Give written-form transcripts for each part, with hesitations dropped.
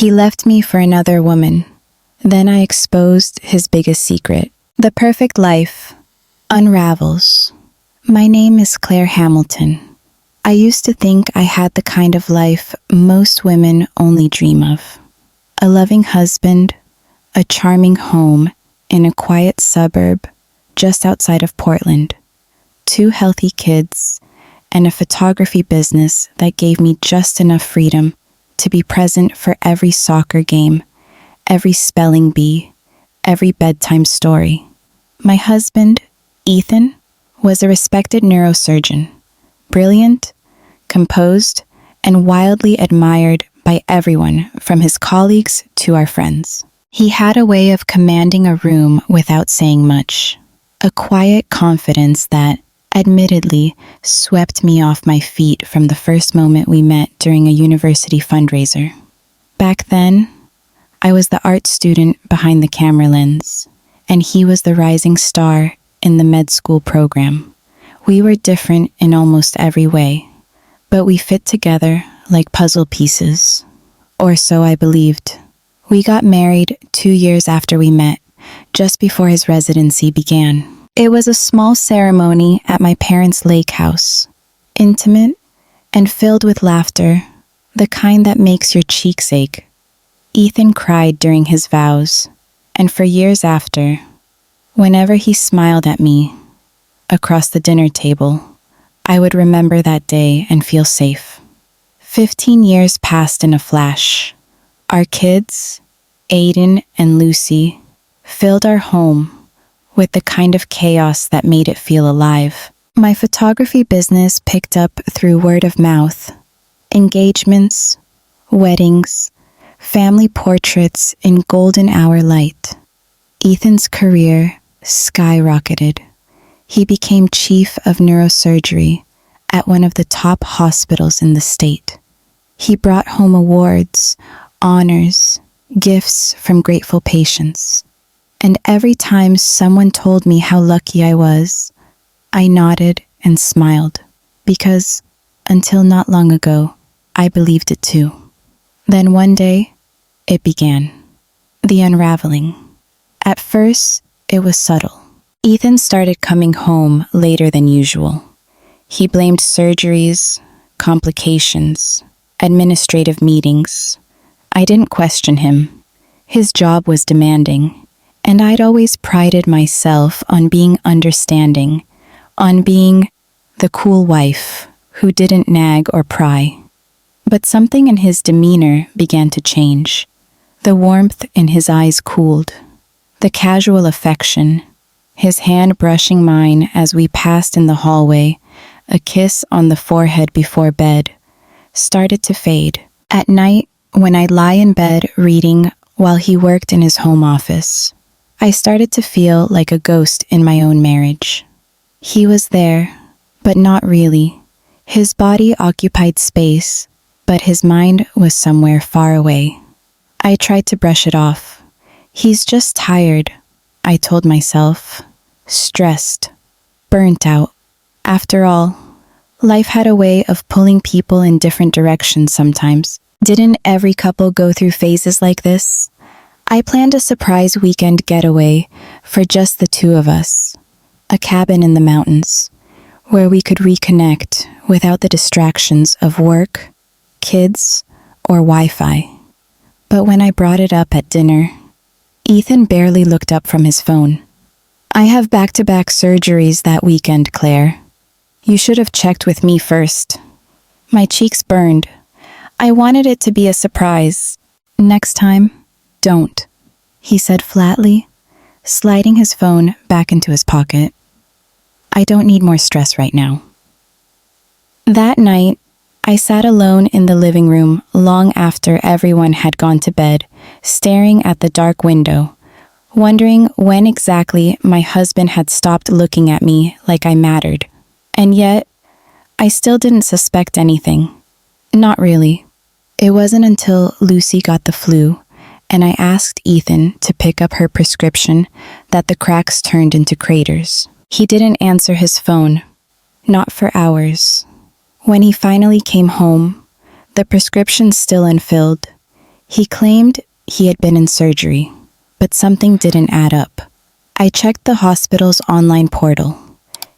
He left me for another woman. Then I exposed his biggest secret. The perfect life unravels. My name is Claire Hamilton. I used to think I had the kind of life most women only dream of. A loving husband, a charming home in a quiet suburb just outside of Portland, 2 healthy kids, and a photography business that gave me just enough freedom to be present for every soccer game, every spelling bee, every bedtime story. My husband, Ethan, was a respected neurosurgeon, brilliant, composed, and wildly admired by everyone from his colleagues to our friends. He had a way of commanding a room without saying much, a quiet confidence that, admittedly, swept me off my feet from the first moment we met during a university fundraiser. Back then, I was the art student behind the camera lens, and he was the rising star in the med school program. We were different in almost every way, but we fit together like puzzle pieces. Or so I believed. We got married 2 years after we met, just before his residency began. It was a small ceremony at my parents' lake house, intimate and filled with laughter, the kind that makes your cheeks ache. Ethan cried during his vows, and for years after, whenever he smiled at me across the dinner table, I would remember that day and feel safe. 15 years passed in a flash. Our kids, Aiden and Lucy, filled our home with the kind of chaos that made it feel alive. My photography business picked up through word of mouth. Engagements, weddings, family portraits in golden hour light. Ethan's career skyrocketed. He became chief of neurosurgery at one of the top hospitals in the state. He brought home awards, honors, gifts from grateful patients. And every time someone told me how lucky I was, I nodded and smiled, because until not long ago, I believed it too. Then one day, it began. The unraveling. At first, it was subtle. Ethan started coming home later than usual. He blamed surgeries, complications, administrative meetings. I didn't question him. His job was demanding, and I'd always prided myself on being understanding, on being the cool wife who didn't nag or pry. But something in his demeanor began to change. The warmth in his eyes cooled. The casual affection, his hand brushing mine as we passed in the hallway, a kiss on the forehead before bed, started to fade. At night, when I'd lie in bed reading while he worked in his home office, I started to feel like a ghost in my own marriage. He was there, but not really. His body occupied space, but his mind was somewhere far away. I tried to brush it off. He's just tired, I told myself. Stressed, burnt out. After all, life had a way of pulling people in different directions sometimes. Didn't every couple go through phases like this? I planned a surprise weekend getaway for just the 2 of us. A cabin in the mountains, where we could reconnect without the distractions of work, kids, or Wi-Fi. But when I brought it up at dinner, Ethan barely looked up from his phone. I have back-to-back surgeries that weekend, Claire. You should have checked with me first. My cheeks burned. I wanted it to be a surprise. Next time, don't, he said flatly, sliding his phone back into his pocket. I don't need more stress right now. That night, I sat alone in the living room long after everyone had gone to bed, staring at the dark window, wondering when exactly my husband had stopped looking at me like I mattered. And yet, I still didn't suspect anything. Not really. It wasn't until Lucy got the flu and I asked Ethan to pick up her prescription that the cracks turned into craters. He didn't answer his phone, not for hours. When he finally came home, the prescription still unfilled, He claimed he had been in surgery, but something didn't add up. I checked the hospital's online portal.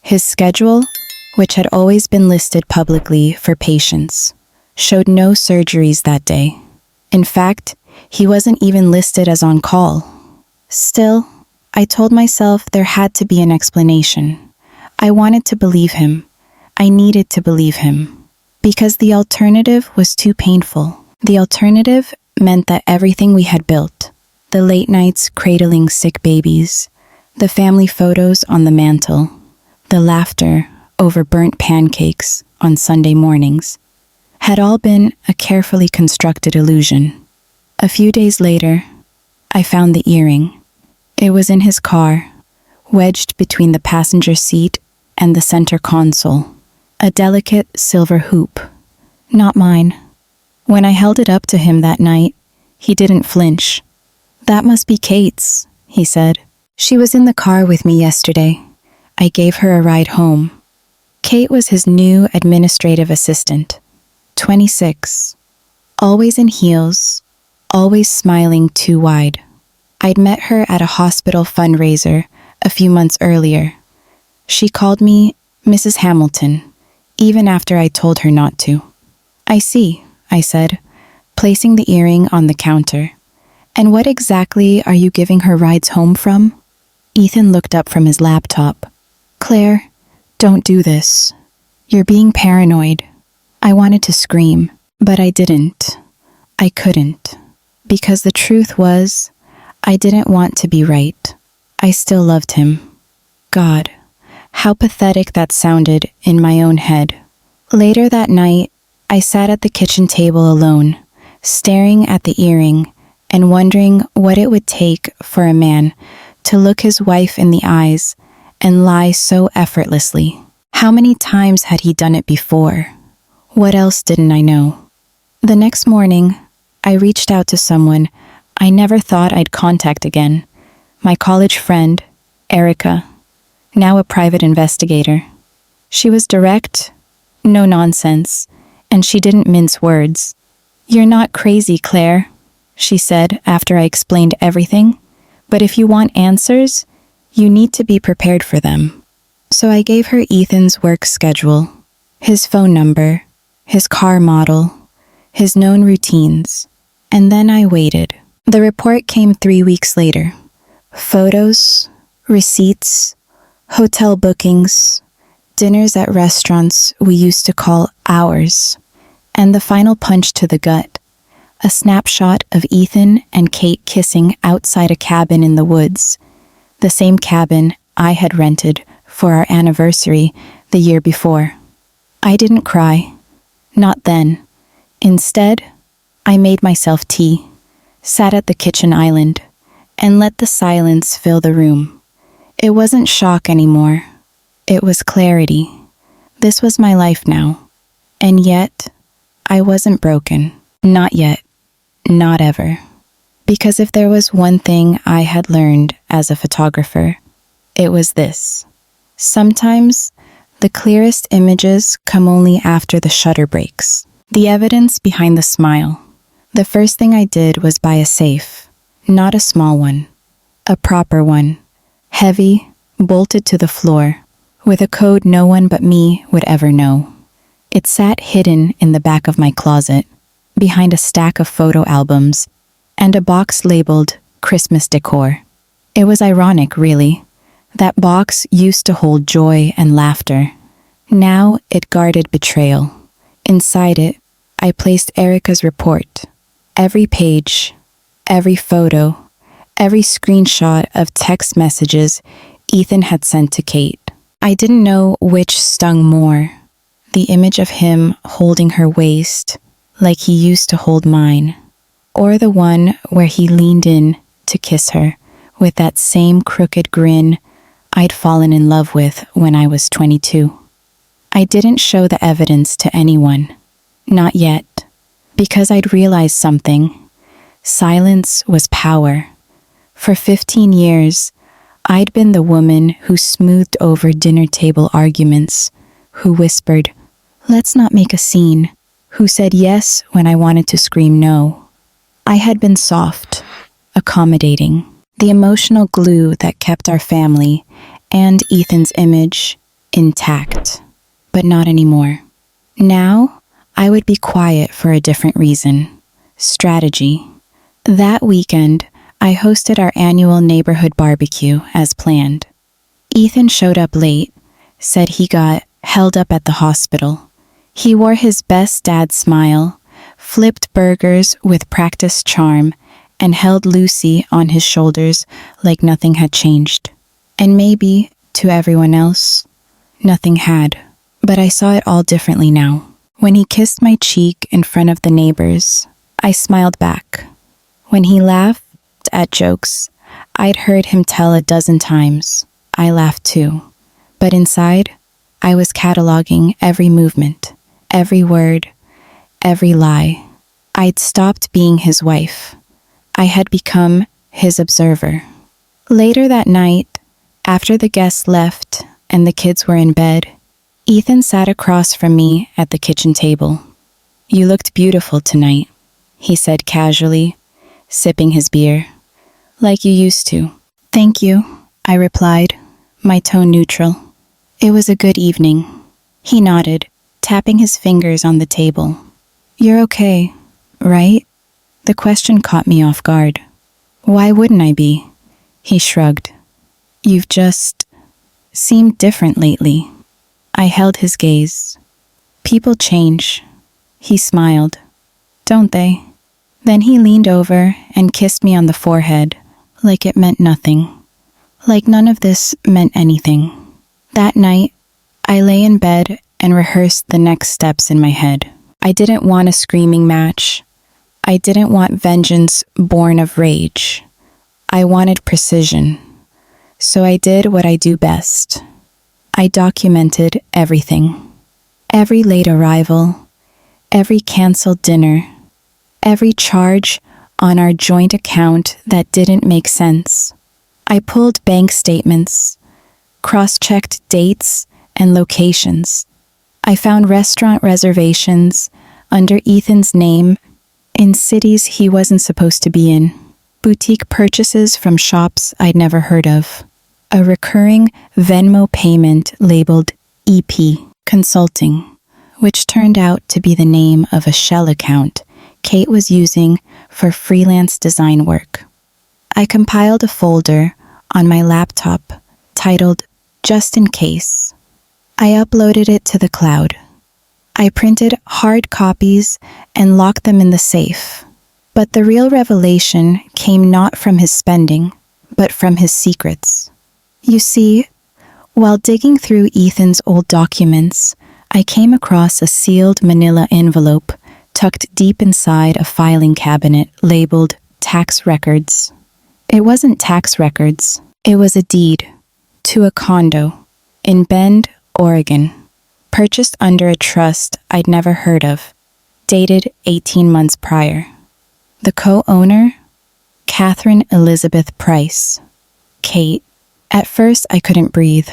His schedule, which had always been listed publicly for patients, showed no surgeries that day. In fact, he wasn't even listed as on call. Still, I told myself there had to be an explanation. I wanted to believe him. I needed to believe him. Because the alternative was too painful. The alternative meant that everything we had built, the late nights cradling sick babies, the family photos on the mantle, the laughter over burnt pancakes on Sunday mornings, had all been a carefully constructed illusion. A few days later, I found the earring. It was in his car, wedged between the passenger seat and the center console, a delicate silver hoop. Not mine. When I held it up to him that night, he didn't flinch. "That must be Kate's," he said. "She was in the car with me yesterday. I gave her a ride home." Kate was his new administrative assistant, 26, always in heels, always smiling too wide. I'd met her at a hospital fundraiser a few months earlier. She called me Mrs. Hamilton, even after I told her not to. "I see," I said, placing the earring on the counter. "And what exactly are you giving her rides home from?" Ethan looked up from his laptop. "Claire, don't do this. You're being paranoid." I wanted to scream, but I didn't. I couldn't. Because the truth was, I didn't want to be right. I still loved him. God, how pathetic that sounded in my own head. Later that night, I sat at the kitchen table alone, staring at the earring and wondering what it would take for a man to look his wife in the eyes and lie so effortlessly. How many times had he done it before? What else didn't I know? The next morning, I reached out to someone I never thought I'd contact again. My college friend, Erica, now a private investigator. She was direct, no nonsense, and she didn't mince words. "You're not crazy, Claire," she said after I explained everything. "But if you want answers, you need to be prepared for them." So I gave her Ethan's work schedule, his phone number, his car model, his known routines, and then I waited. The report came 3 weeks later. Photos, receipts, hotel bookings, dinners at restaurants we used to call ours, and the final punch to the gut, a snapshot of Ethan and Kate kissing outside a cabin in the woods, the same cabin I had rented for our anniversary the year before. I didn't cry, not then. Instead, I made myself tea, sat at the kitchen island, and let the silence fill the room. It wasn't shock anymore. It was clarity. This was my life now. And yet, I wasn't broken. Not yet. Not ever. Because if there was one thing I had learned as a photographer, it was this. Sometimes, the clearest images come only after the shutter breaks. The evidence behind the smile. The first thing I did was buy a safe. Not a small one. A proper one. Heavy, bolted to the floor, with a code no one but me would ever know. It sat hidden in the back of my closet, behind a stack of photo albums, and a box labeled Christmas decor. It was ironic, really. That box used to hold joy and laughter. Now it guarded betrayal. Inside it, I placed Erica's report. Every page, every photo, every screenshot of text messages Ethan had sent to Kate. I didn't know which stung more. The image of him holding her waist, like he used to hold mine, or the one where he leaned in to kiss her with that same crooked grin I'd fallen in love with when I was 22. I didn't show the evidence to anyone. Not yet. Because I'd realized something. Silence was power. For 15 years, I'd been the woman who smoothed over dinner table arguments, who whispered, "Let's not make a scene," who said yes when I wanted to scream no. I had been soft, accommodating, the emotional glue that kept our family and Ethan's image intact, but not anymore. Now, I would be quiet for a different reason. Strategy. That weekend, I hosted our annual neighborhood barbecue as planned. Ethan showed up late, said he got held up at the hospital. He wore his best dad smile, flipped burgers with practiced charm, and held Lucy on his shoulders like nothing had changed. And maybe, to everyone else, nothing had. But I saw it all differently now. When he kissed my cheek in front of the neighbors, I smiled back. When he laughed at jokes I'd heard him tell a dozen times, I laughed too. But inside, I was cataloging every movement, every word, every lie. I'd stopped being his wife. I had become his observer. Later that night, after the guests left and the kids were in bed, Ethan sat across from me at the kitchen table. "You looked beautiful tonight," he said casually, sipping his beer. "Like you used to." "Thank you," I replied, my tone neutral. "It was a good evening." He nodded, tapping his fingers on the table. "You're okay, right?" The question caught me off guard. "Why wouldn't I be?" He shrugged. "You've just seemed different lately." I held his gaze. "People change." He smiled. "Don't they?" Then he leaned over and kissed me on the forehead, like it meant nothing. Like none of this meant anything. That night, I lay in bed and rehearsed the next steps in my head. I didn't want a screaming match. I didn't want vengeance born of rage. I wanted precision. So I did what I do best. I documented everything. Every late arrival, every canceled dinner, every charge on our joint account that didn't make sense. I pulled bank statements, cross-checked dates and locations. I found restaurant reservations under Ethan's name in cities he wasn't supposed to be in, boutique purchases from shops I'd never heard of, a recurring Venmo payment labeled EP Consulting, which turned out to be the name of a shell account Kate was using for freelance design work. I compiled a folder on my laptop titled Just in Case. I uploaded it to the cloud. I printed hard copies and locked them in the safe. But the real revelation came not from his spending, but from his secrets. You see, while digging through Ethan's old documents, I came across a sealed manila envelope tucked deep inside a filing cabinet labeled tax records. It wasn't tax records. It was a deed to a condo in Bend, Oregon, purchased under a trust I'd never heard of, dated 18 months prior. The co-owner? Catherine Elizabeth Price. Kate. At first, I couldn't breathe.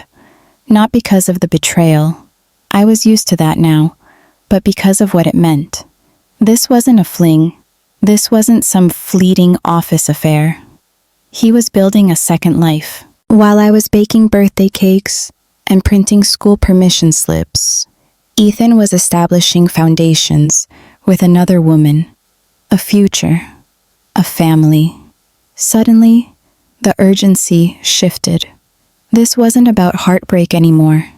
Not because of the betrayal. I was used to that now, but because of what it meant. This wasn't a fling. This wasn't some fleeting office affair. He was building a second life. While I was baking birthday cakes and printing school permission slips, Ethan was establishing foundations with another woman, a future, a family. Suddenly, the urgency shifted. This wasn't about heartbreak anymore.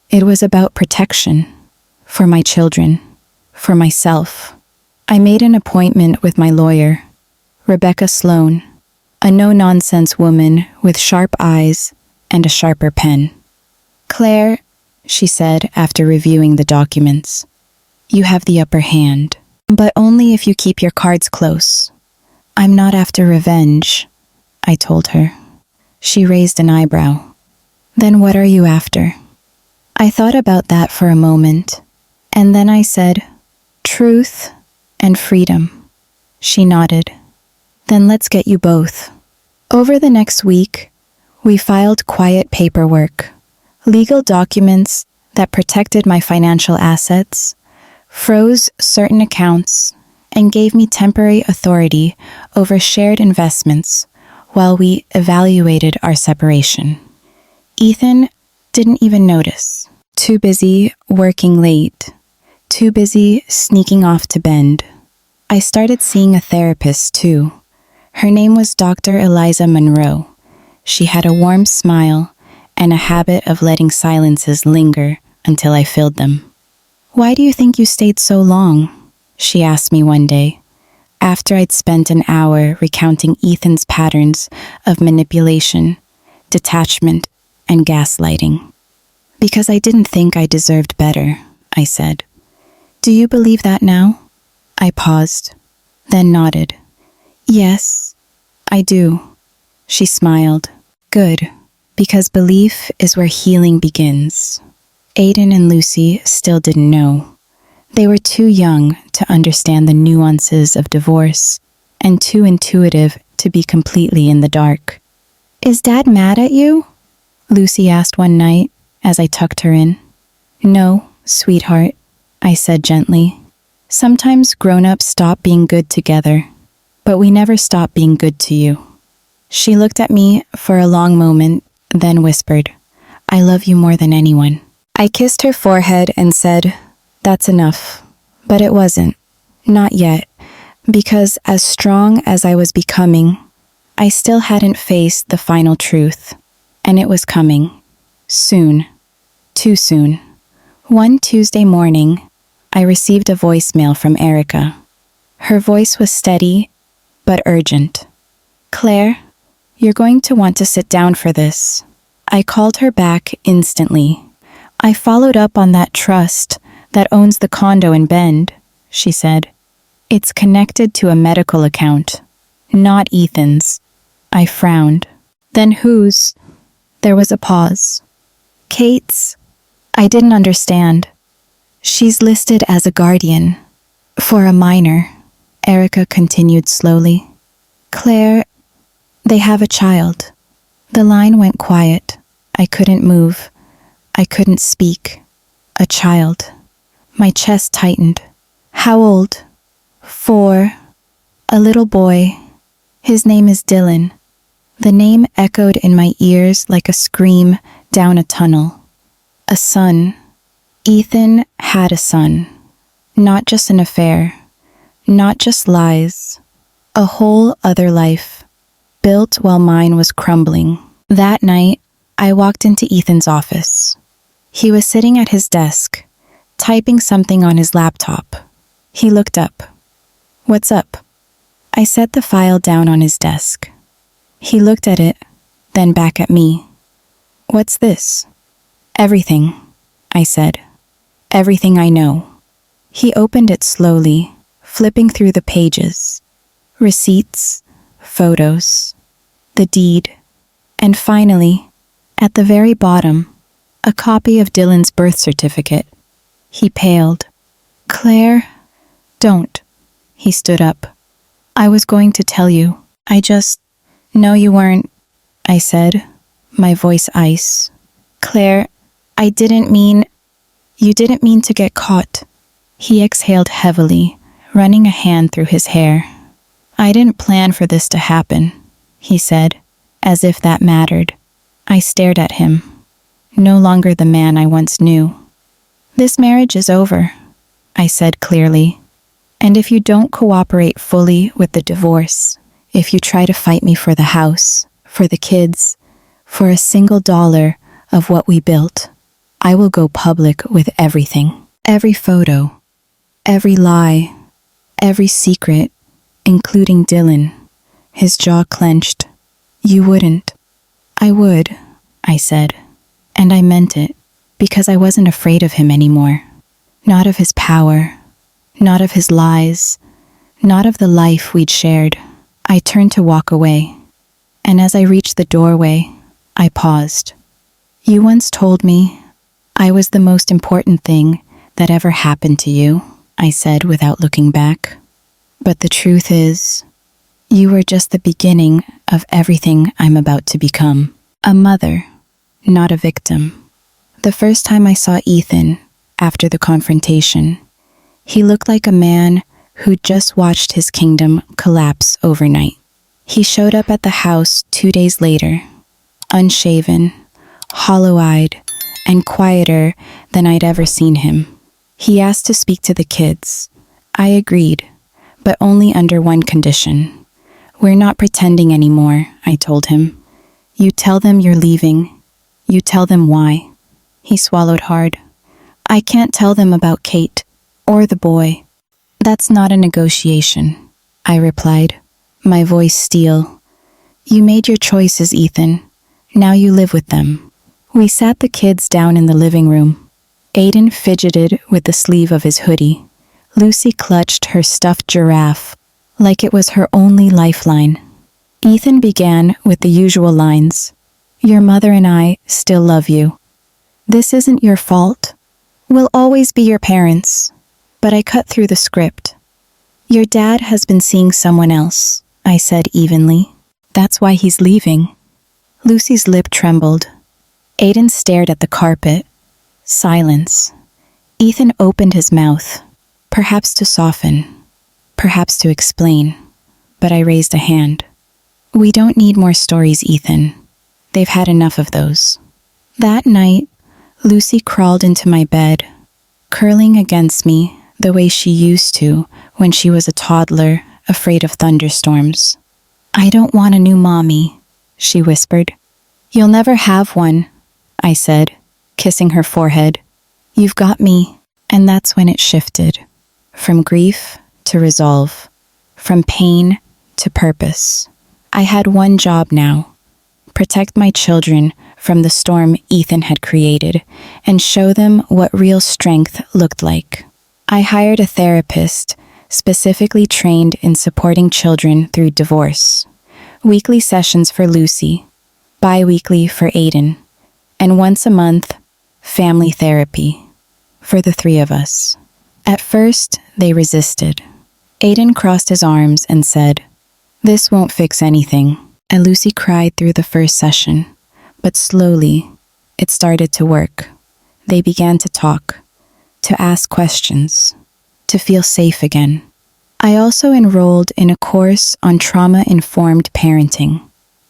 It was about protection. For my children. For myself. I made an appointment with my lawyer, Rebecca Sloan, a no-nonsense woman with sharp eyes and a sharper pen. "Claire," she said after reviewing the documents, "you have the upper hand, but only if you keep your cards close." "I'm not after revenge," I told her. She raised an eyebrow. "Then what are you after?" I thought about that for a moment, and then I said, "Truth and freedom." She nodded. "Then let's get you both." Over the next week, we filed quiet paperwork, legal documents that protected my financial assets, froze certain accounts, and gave me temporary authority over shared investments while we evaluated our separation. Ethan didn't even notice. Too busy working late. Too busy sneaking off to bend. I started seeing a therapist too. Her name was Dr. Eliza Monroe. She had a warm smile and a habit of letting silences linger until I filled them. "Why do you think you stayed so long?" she asked me one day, after I'd spent an hour recounting Ethan's patterns of manipulation, detachment, and gaslighting. "Because I didn't think I deserved better," I said. "Do you believe that now?" I paused, then nodded. "Yes, I do." She smiled. "Good, because belief is where healing begins." Aiden and Lucy still didn't know. They were too young to understand the nuances of divorce and too intuitive to be completely in the dark. "Is Dad mad at you?" Lucy asked one night as I tucked her in. "No, sweetheart," I said gently. "Sometimes grown-ups stop being good together, but we never stop being good to you." She looked at me for a long moment, then whispered, "I love you more than anyone." I kissed her forehead and said, "That's enough." But it wasn't. Not yet, because as strong as I was becoming, I still hadn't faced the final truth, and it was coming. Soon. Too soon. One Tuesday morning, I received a voicemail from Erica. Her voice was steady, but urgent. "Claire, you're going to want to sit down for this." I called her back instantly. "I followed up on that trust that owns the condo in Bend," she said. "It's connected to a medical account, not Ethan's." I frowned. "Then whose?" There was a pause. "Kate's." I didn't understand. "She's listed as a guardian. For a minor," Erica continued slowly. "Claire, they have a child." The line went quiet. I couldn't move. I couldn't speak. A child. My chest tightened. "How old?" "4. A little boy. His name is Dylan." The name echoed in my ears like a scream down a tunnel. A son. Ethan had a son. Not just an affair. Not just lies. A whole other life, built while mine was crumbling. That night, I walked into Ethan's office. He was sitting at his desk, typing something on his laptop. He looked up. "What's up?" I set the file down on his desk. He looked at it, then back at me. "What's this?" "Everything," I said. "Everything I know." He opened it slowly, flipping through the pages. Receipts, photos, the deed, and finally, at the very bottom, a copy of Dylan's birth certificate. He paled. "Claire, don't." He stood up. "I was going to tell you. No, you weren't," I said, my voice ice. "Claire, I didn't mean..." "You didn't mean to get caught." He exhaled heavily, running a hand through his hair. "I didn't plan for this to happen," he said, as if that mattered. I stared at him, no longer the man I once knew. "This marriage is over," I said clearly. "And if you don't cooperate fully with the divorce, if you try to fight me for the house, for the kids, for a single dollar of what we built, I will go public with everything. Every photo, every lie, every secret, including Dylan." His jaw clenched. "You wouldn't." "I would," I said. And I meant it, because I wasn't afraid of him anymore. Not of his power, not of his lies, not of the life we'd shared. I turned to walk away, and as I reached the doorway, I paused. "You once told me I was the most important thing that ever happened to you," I said without looking back. "But the truth is, you were just the beginning of everything I'm about to become. A mother, not a victim." The first time I saw Ethan, after the confrontation, he looked like a man who'd just watched his kingdom collapse overnight. He showed up at the house 2 days later, unshaven, hollow-eyed, and quieter than I'd ever seen him. He asked to speak to the kids. I agreed, but only under one condition. We're not pretending anymore, I told him. You tell them you're leaving. You tell them why. He swallowed hard. I can't tell them about Kate or the boy. That's not a negotiation, I replied, my voice steel. You made your choices, Ethan. Now you live with them. We sat the kids down in the living room. Aiden fidgeted with the sleeve of his hoodie. Lucy clutched her stuffed giraffe like it was her only lifeline. Ethan began with the usual lines. Your mother and I still love you. This isn't your fault. We'll always be your parents. But I cut through the script. Your dad has been seeing someone else, I said evenly. That's why he's leaving. Lucy's lip trembled. Aiden stared at the carpet. Silence. Ethan opened his mouth, perhaps to soften, perhaps to explain, but I raised a hand. We don't need more stories, Ethan. They've had enough of those. That night, Lucy crawled into my bed, curling against me the way she used to when she was a toddler, afraid of thunderstorms. I don't want a new mommy, she whispered. You'll never have one, I said, kissing her forehead. You've got me. And that's when it shifted, from grief to resolve, from pain to purpose. I had one job now, protect my children from the storm Ethan had created and show them what real strength looked like. I hired a therapist specifically trained in supporting children through divorce, weekly sessions for Lucy, bi-weekly for Aiden, and once a month, family therapy for the three of us. At first, they resisted. Aiden crossed his arms and said, "This won't fix anything," and Lucy cried through the first session, but slowly, it started to work. They began to talk, to ask questions, to feel safe again. I also enrolled in a course on trauma-informed parenting.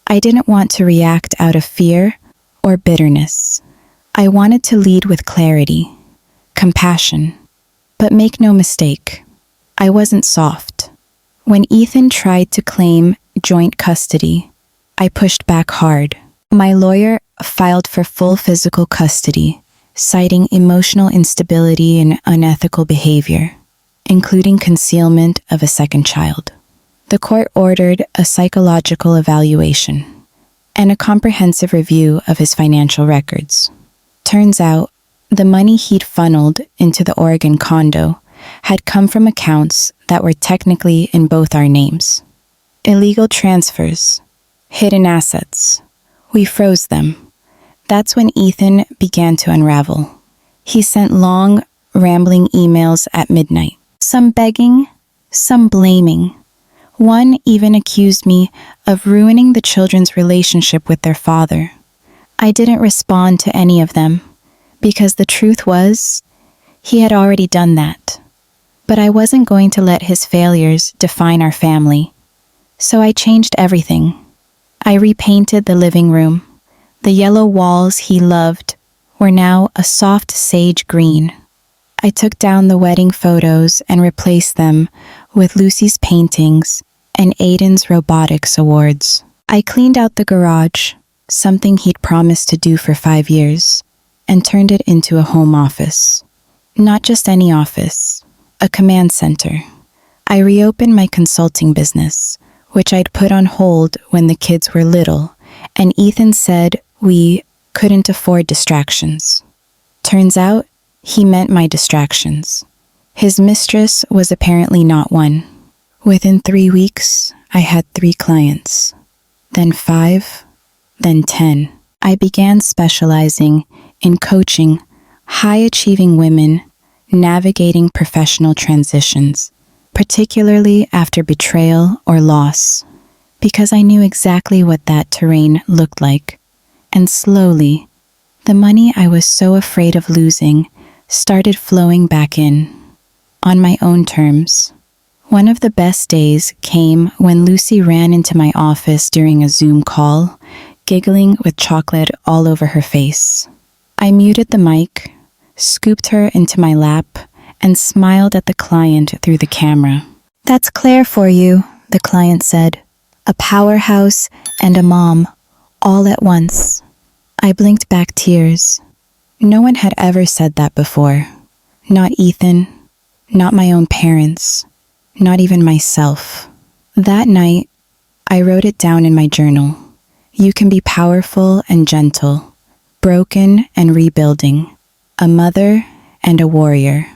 I didn't want to react out of fear or bitterness. I wanted to lead with clarity, compassion. But make no mistake, I wasn't soft. When Ethan tried to claim joint custody, I pushed back hard. My lawyer filed for full physical custody, citing emotional instability and unethical behavior, including concealment of a second child. The court ordered a psychological evaluation and a comprehensive review of his financial records. Turns out, the money he'd funneled into the Oregon condo had come from accounts that were technically in both our names. Illegal transfers, hidden assets. We froze them. That's when Ethan began to unravel. He sent long, rambling emails at midnight. Some begging, some blaming. One even accused me of ruining the children's relationship with their father. I didn't respond to any of them, because the truth was, he had already done that. But I wasn't going to let his failures define our family. So I changed everything. I repainted the living room. The yellow walls he loved were now a soft sage green. I took down the wedding photos and replaced them with Lucy's paintings and Aiden's robotics awards. I cleaned out the garage, something he'd promised to do for 5 years, and turned it into a home office. Not just any office, a command center. I reopened my consulting business, which I'd put on hold when the kids were little, and Ethan said we couldn't afford distractions. Turns out, he meant my distractions. His mistress was apparently not one. Within 3 weeks, I had 3 clients, then 5, then 10. I began specializing in coaching high-achieving women navigating professional transitions, particularly after betrayal or loss, because I knew exactly what that terrain looked like. And slowly, the money I was so afraid of losing started flowing back in, on my own terms, One of the best days came when Lucy ran into my office during a Zoom call, giggling with chocolate all over her face. I muted the mic, scooped her into my lap, and smiled at the client through the camera. "That's Claire for you," the client said. "A powerhouse and a mom, all at once." I blinked back tears. No one had ever said that before. Not Ethan, not my own parents, not even myself. That night, I wrote it down in my journal. You can be powerful and gentle, broken and rebuilding, a mother and a warrior,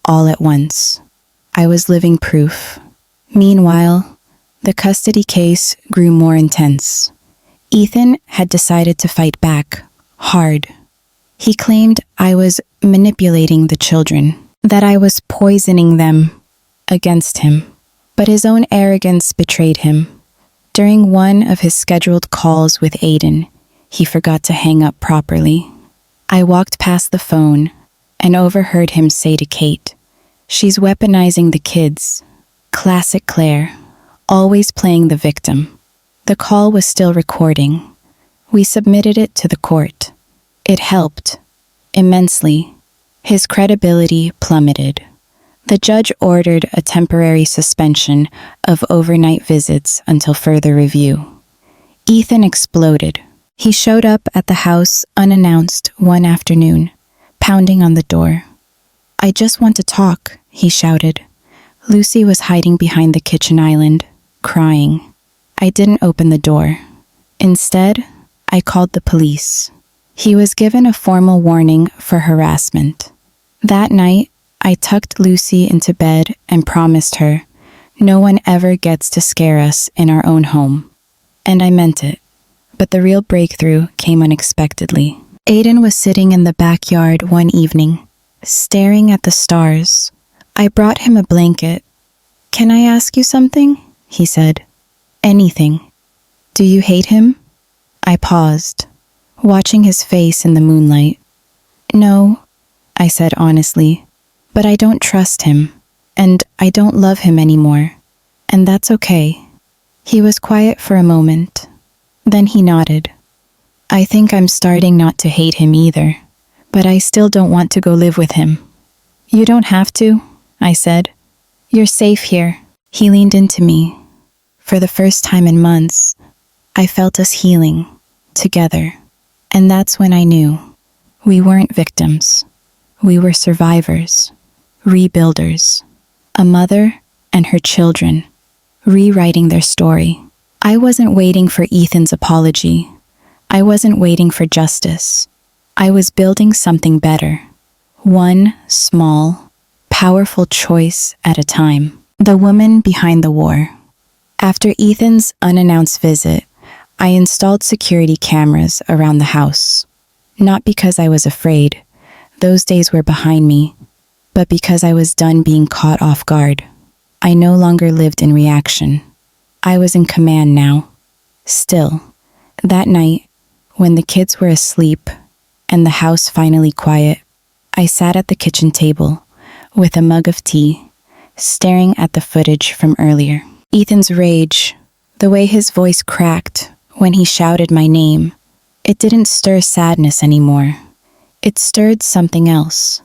all at once. I was living proof. Meanwhile, the custody case grew more intense. Ethan had decided to fight back, hard. He claimed I was manipulating the children, that I was poisoning them against him. But his own arrogance betrayed him. During one of his scheduled calls with Aiden, he forgot to hang up properly. I walked past the phone and overheard him say to Kate, "She's weaponizing the kids." Classic Claire, always playing the victim. The call was still recording. We submitted it to the court. It helped, immensely. His credibility plummeted. The judge ordered a temporary suspension of overnight visits until further review. Ethan exploded. He showed up at the house unannounced one afternoon, pounding on the door. "I just want to talk," he shouted. Lucy was hiding behind the kitchen island, crying. I didn't open the door. Instead, I called the police. He was given a formal warning for harassment. That night, I tucked Lucy into bed and promised her, no one ever gets to scare us in our own home. And I meant it. But the real breakthrough came unexpectedly. Aiden was sitting in the backyard one evening, staring at the stars. I brought him a blanket. "Can I ask you something?" he said. "Anything. Do you hate him?" I paused, watching his face in the moonlight. "No," I said honestly, "but I don't trust him, and I don't love him anymore, and that's okay." He was quiet for a moment. Then he nodded. "I think I'm starting not to hate him either, but I still don't want to go live with him." "You don't have to," I said. "You're safe here." He leaned into me. For the first time in months, I felt us healing, together. And that's when I knew we weren't victims. We were survivors, rebuilders. A mother and her children, rewriting their story. I wasn't waiting for Ethan's apology. I wasn't waiting for justice. I was building something better. One small, powerful choice at a time. The woman behind the war. After Ethan's unannounced visit, I installed security cameras around the house. Not because I was afraid, those days were behind me, but because I was done being caught off guard. I no longer lived in reaction. I was in command now. Still, that night, when the kids were asleep and the house finally quiet, I sat at the kitchen table with a mug of tea, staring at the footage from earlier. Ethan's rage, the way his voice cracked when he shouted my name, it didn't stir sadness anymore. It stirred something else.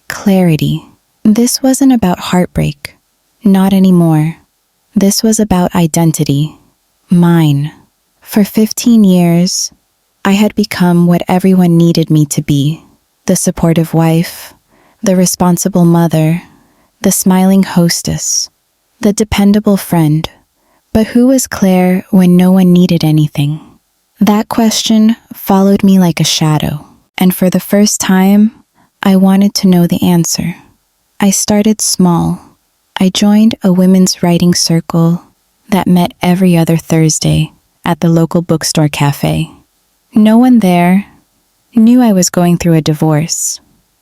Clarity. This wasn't about heartbreak. Not anymore. This was about identity. Mine. For 15 years, I had become what everyone needed me to be. The supportive wife, the responsible mother, the smiling hostess, the dependable friend. But who was Claire when no one needed anything? That question followed me like a shadow, and for the first time, I wanted to know the answer. I started small. I joined a women's writing circle that met every other Thursday at the local bookstore cafe. No one there knew I was going through a divorce.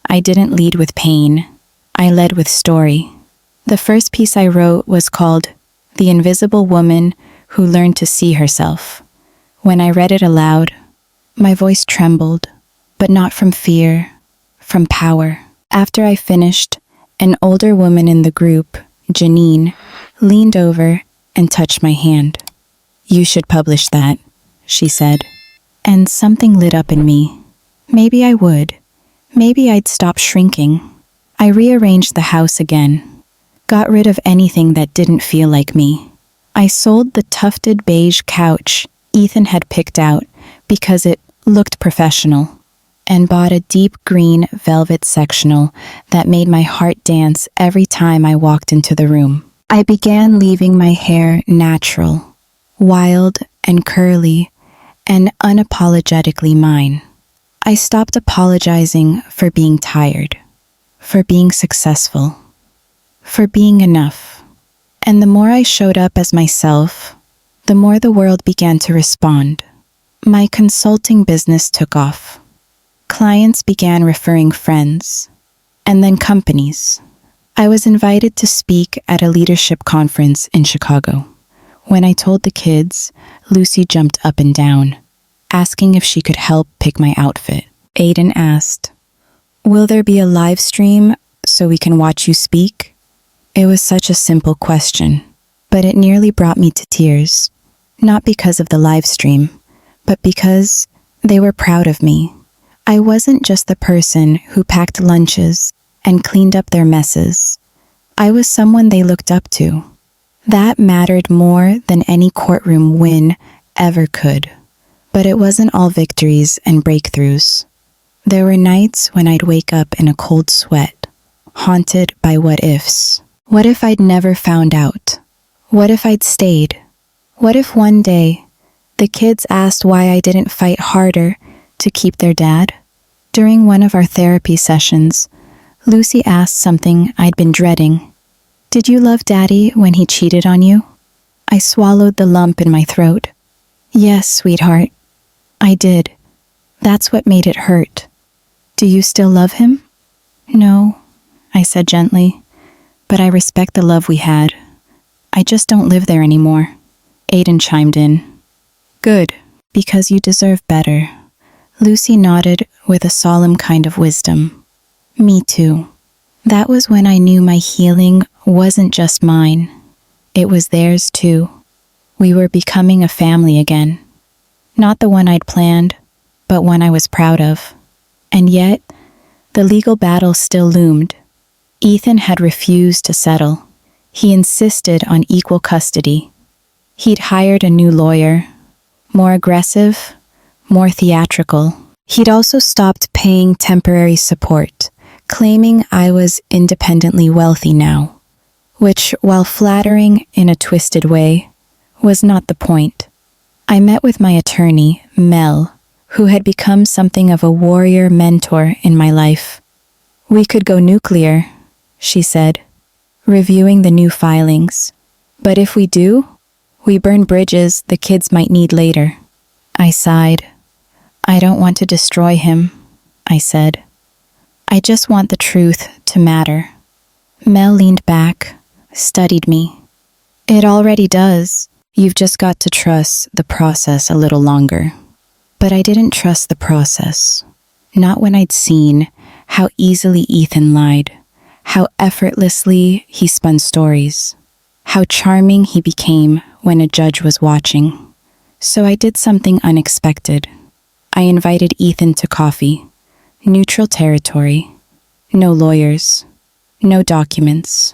I didn't lead with pain. I led with story. The first piece I wrote was called "The Invisible Woman Who Learned to See Herself." When I read it aloud, my voice trembled, but not from fear, from power. After I finished, an older woman in the group Janine, leaned over and touched my hand. "You should publish that," she said. And something lit up in me. Maybe I would. Maybe I'd stop shrinking. I rearranged the house again. Got rid of anything that didn't feel like me. I sold the tufted beige couch Ethan had picked out because it looked professional, and bought a deep green velvet sectional that made my heart dance every time I walked into the room. I began leaving my hair natural, wild and curly, and unapologetically mine. I stopped apologizing for being tired, for being successful, for being enough. And the more I showed up as myself, the more the world began to respond. My consulting business took off. Clients began referring friends, and then companies. I was invited to speak at a leadership conference in Chicago. When I told the kids, Lucy jumped up and down, asking if she could help pick my outfit. Aiden asked, "Will there be a live stream so we can watch you speak?" It was such a simple question, but it nearly brought me to tears. Not because of the live stream, but because they were proud of me. I wasn't just the person who packed lunches and cleaned up their messes. I was someone they looked up to. That mattered more than any courtroom win ever could. But it wasn't all victories and breakthroughs. There were nights when I'd wake up in a cold sweat, haunted by what-ifs. What if I'd never found out? What if I'd stayed? What if one day the kids asked why I didn't fight harder to keep their dad? During one of our therapy sessions, Lucy asked something I'd been dreading. "Did you love Daddy when he cheated on you?" I swallowed the lump in my throat. "Yes, sweetheart, I did. That's what made it hurt." "Do you still love him?" "No," I said gently, "but I respect the love we had. I just don't live there anymore." Aiden chimed in. "Good, because you deserve better." Lucy nodded with a solemn kind of wisdom. Me too. That was when I knew my healing wasn't just mine. It was theirs too. We were becoming a family again. Not the one I'd planned, but one I was proud of. And yet, the legal battle still loomed. Ethan had refused to settle. He insisted on equal custody. He'd hired a new lawyer, more aggressive, more theatrical. He'd also stopped paying temporary support, claiming I was independently wealthy now, which, while flattering in a twisted way, was not the point. I met with my attorney, Mel, who had become something of a warrior mentor in my life. "We could go nuclear," she said, reviewing the new filings. "But if we do, we burn bridges the kids might need later." I sighed. "I don't want to destroy him," I said. "I just want the truth to matter." Mel leaned back, studied me. "It already does. You've just got to trust the process a little longer." But I didn't trust the process. Not when I'd seen how easily Ethan lied, how effortlessly he spun stories, how charming he became when a judge was watching. So I did something unexpected. I invited Ethan to coffee. Neutral territory. No lawyers. No documents.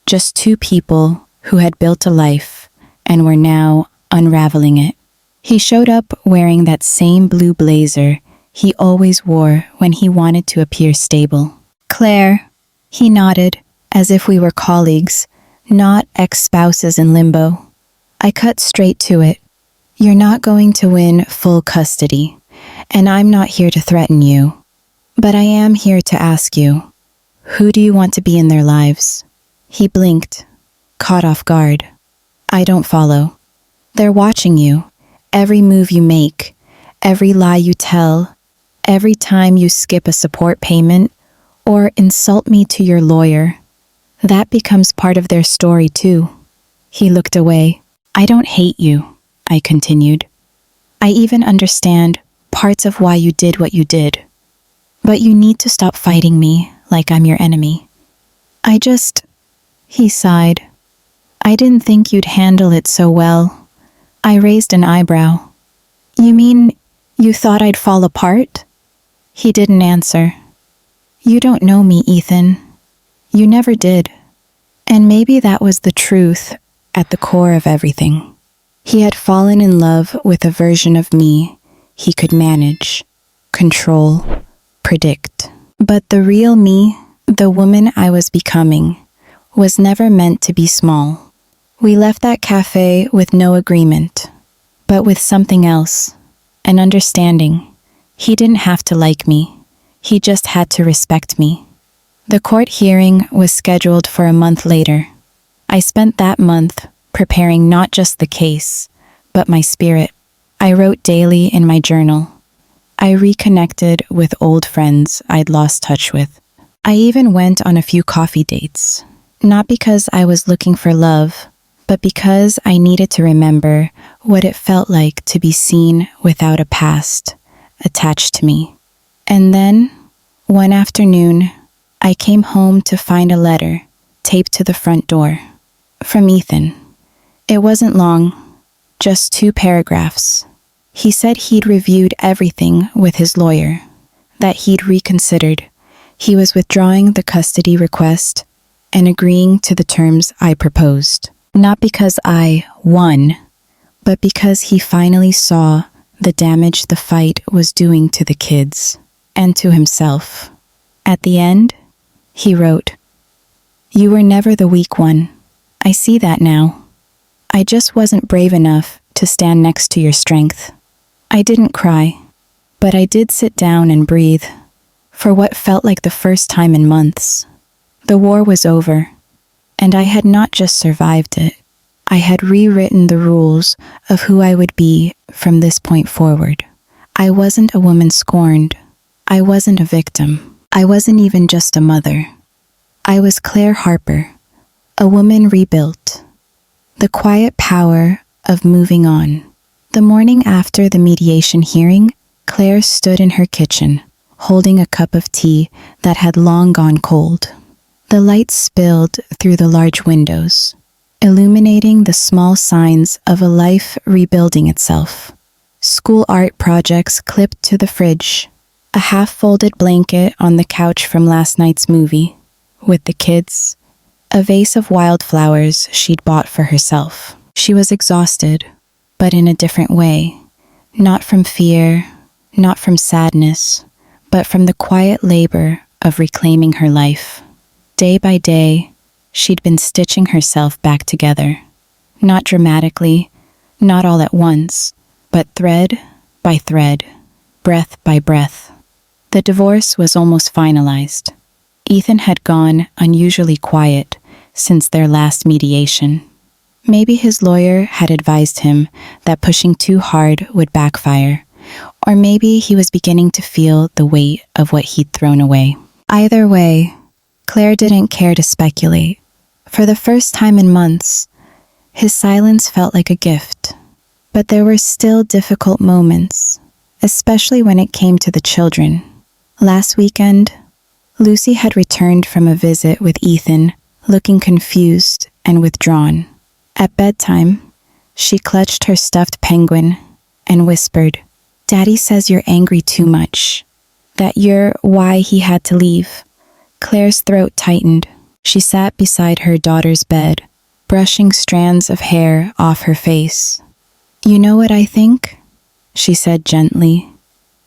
Just two people who had built a life and were now unraveling it. He showed up wearing that same blue blazer he always wore when he wanted to appear stable. "Claire," he nodded, as if we were colleagues, not ex-spouses in limbo. I cut straight to it. "You're not going to win full custody, and I'm not here to threaten you. But I am here to ask you, who do you want to be in their lives?" He blinked, caught off guard. "I don't follow. They're watching you. Every move you make, every lie you tell, every time you skip a support payment or insult me to your lawyer. That becomes part of their story too." He looked away. "I don't hate you," I continued. "I even understand parts of why you did what you did. But you need to stop fighting me like I'm your enemy." He sighed. I didn't think you'd handle it so well. I raised an eyebrow. You mean you thought I'd fall apart? He didn't answer. You don't know me, Ethan. You never did. And maybe that was the truth at the core of everything. He had fallen in love with a version of me he could manage, control, predict. But the real me, the woman I was becoming, was never meant to be small. We left that cafe with no agreement, but with something else, an understanding. He didn't have to like me. He just had to respect me. The court hearing was scheduled for a month later. I spent that month preparing not just the case, but my spirit. I wrote daily in my journal. I reconnected with old friends I'd lost touch with. I even went on a few coffee dates, not because I was looking for love, but because I needed to remember what it felt like to be seen without a past attached to me. And then, one afternoon, I came home to find a letter taped to the front door from Ethan. It wasn't long, just 2 paragraphs. He said he'd reviewed everything with his lawyer, that he'd reconsidered. He was withdrawing the custody request and agreeing to the terms I proposed. Not because I won, but because he finally saw the damage the fight was doing to the kids and to himself. At the end, he wrote, "You were never the weak one. I see that now. I just wasn't brave enough to stand next to your strength." I didn't cry, but I did sit down and breathe for what felt like the first time in months. The war was over, and I had not just survived it. I had rewritten the rules of who I would be from this point forward. I wasn't a woman scorned. I wasn't a victim. I wasn't even just a mother. I was Claire Harper, a woman rebuilt. The quiet power of moving on. The morning after the mediation hearing, Claire stood in her kitchen, holding a cup of tea that had long gone cold. The light spilled through the large windows, illuminating the small signs of a life rebuilding itself. School art projects clipped to the fridge, a half-folded blanket on the couch from last night's movie, with the kids, a vase of wildflowers she'd bought for herself. She was exhausted, but in a different way. Not from fear, not from sadness, but from the quiet labor of reclaiming her life. Day by day, she'd been stitching herself back together. Not dramatically, not all at once, but thread by thread, breath by breath. The divorce was almost finalized. Ethan had gone unusually quiet since their last mediation. Maybe his lawyer had advised him that pushing too hard would backfire, or maybe he was beginning to feel the weight of what he'd thrown away. Either way, Claire didn't care to speculate. For the first time in months, his silence felt like a gift. But there were still difficult moments, especially when it came to the children. Last weekend, Lucy had returned from a visit with Ethan, looking confused and withdrawn. At bedtime, she clutched her stuffed penguin and whispered, "Daddy says you're angry too much, that you're why he had to leave." Claire's throat tightened. She sat beside her daughter's bed, brushing strands of hair off her face. "You know what I think?" she said gently.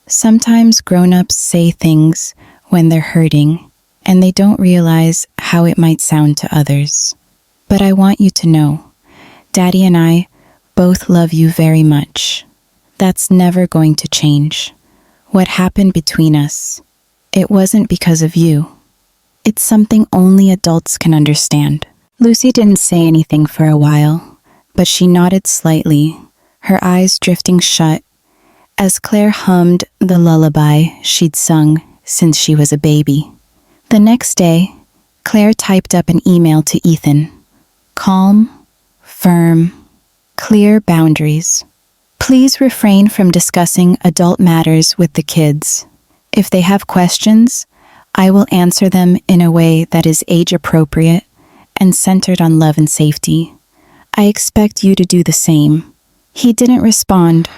"Sometimes grown-ups say things when they're hurting, and they don't realize how it might sound to others. But I want you to know, Daddy and I both love you very much. That's never going to change. What happened between us, it wasn't because of you. It's something only adults can understand." Lucy didn't say anything for a while, but she nodded slightly, her eyes drifting shut, as Claire hummed the lullaby she'd sung since she was a baby. The next day, Claire typed up an email to Ethan. Calm, firm, clear boundaries. Please refrain from discussing adult matters with the kids. If they have questions, I will answer them in a way that is age-appropriate and centered on love and safety. I expect you to do the same." He didn't respond.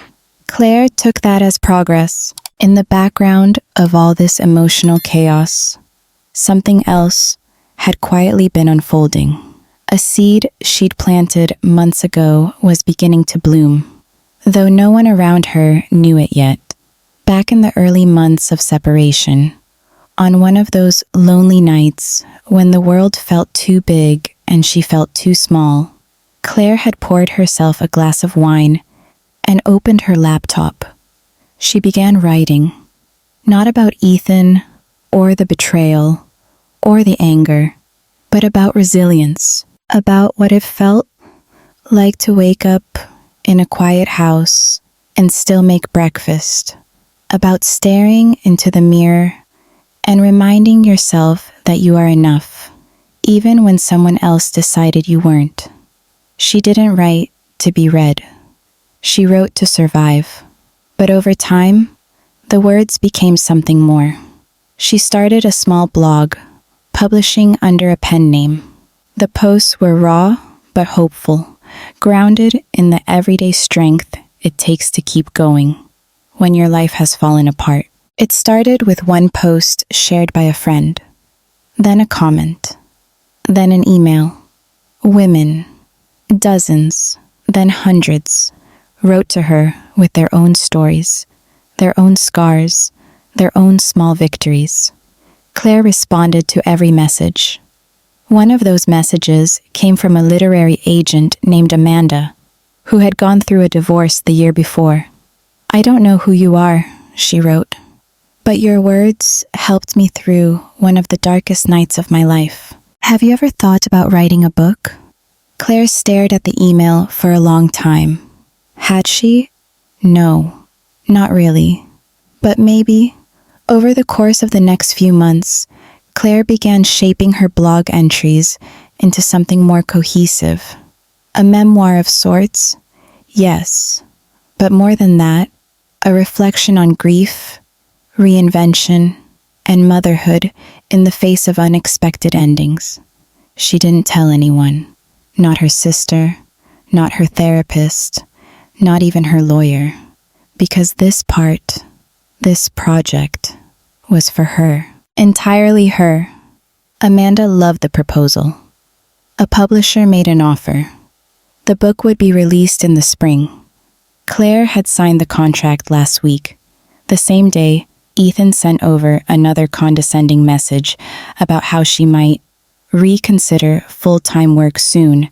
Claire took that as progress. In the background of all this emotional chaos, something else had quietly been unfolding. A seed she'd planted months ago was beginning to bloom, though no one around her knew it yet. Back in the early months of separation, on one of those lonely nights when the world felt too big and she felt too small, Claire had poured herself a glass of wine and opened her laptop. She began writing, not about Ethan or the betrayal or the anger, but about resilience, about what it felt like to wake up in a quiet house and still make breakfast, about staring into the mirror and reminding yourself that you are enough, even when someone else decided you weren't. She didn't write to be read. She wrote to survive. But over time, the words became something more. She started a small blog, publishing under a pen name. The posts were raw but hopeful, grounded in the everyday strength it takes to keep going when your life has fallen apart. It started with one post shared by a friend, then a comment, then an email. Women, dozens, then hundreds, wrote to her with their own stories, their own scars, their own small victories. Claire responded to every message. One of those messages came from a literary agent named Amanda, who had gone through a divorce the year before. "I don't know who you are," she wrote, "but your words helped me through one of the darkest nights of my life. Have you ever thought about writing a book?" Claire stared at the email for a long time. Had she? No, not really. But maybe, over the course of the next few months, Claire began shaping her blog entries into something more cohesive. A memoir of sorts, yes, but more than that, a reflection on grief, reinvention, and motherhood in the face of unexpected endings. She didn't tell anyone, not her sister, not her therapist, not even her lawyer, because this project, was for her, entirely her. Amanda loved the proposal. A publisher made an offer. The book would be released in the spring. Claire had signed the contract last week. The same day, Ethan sent over another condescending message about how she might reconsider full-time work soon,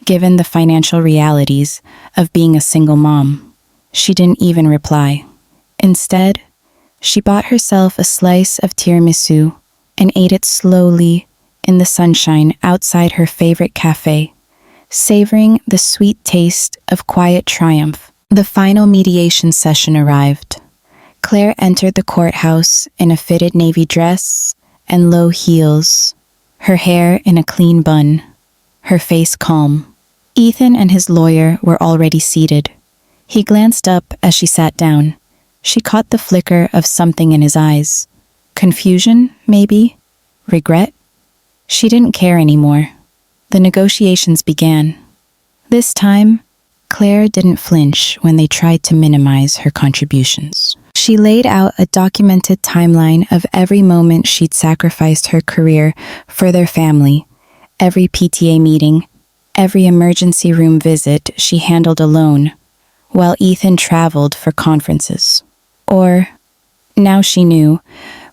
given the financial realities of being a single mom. She didn't even reply. Instead, she bought herself a slice of tiramisu and ate it slowly in the sunshine outside her favorite cafe, savoring the sweet taste of quiet triumph. The final mediation session arrived. Claire entered the courthouse in a fitted navy dress and low heels, her hair in a clean bun, her face calm. Ethan and his lawyer were already seated. He glanced up as she sat down. She caught the flicker of something in his eyes. Confusion, maybe? Regret? She didn't care anymore. The negotiations began. This time, Claire didn't flinch when they tried to minimize her contributions. She laid out a documented timeline of every moment she'd sacrificed her career for their family, every PTA meeting, every emergency room visit she handled alone, while Ethan traveled for conferences. Or, now she knew,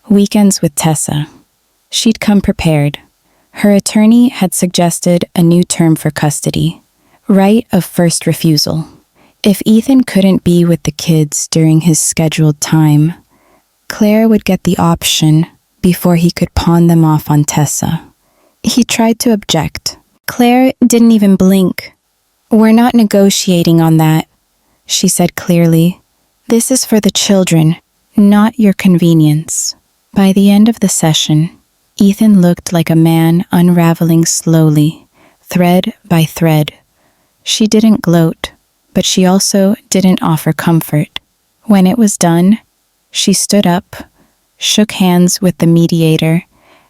weekends with Tessa. She'd come prepared. Her attorney had suggested a new term for custody, right of first refusal. If Ethan couldn't be with the kids during his scheduled time, Claire would get the option before he could pawn them off on Tessa. He tried to object. Claire didn't even blink. "We're not negotiating on that," she said clearly. "This is for the children, not your convenience." By the end of the session, Ethan looked like a man unraveling slowly, thread by thread. She didn't gloat, but she also didn't offer comfort. When it was done, she stood up, shook hands with the mediator,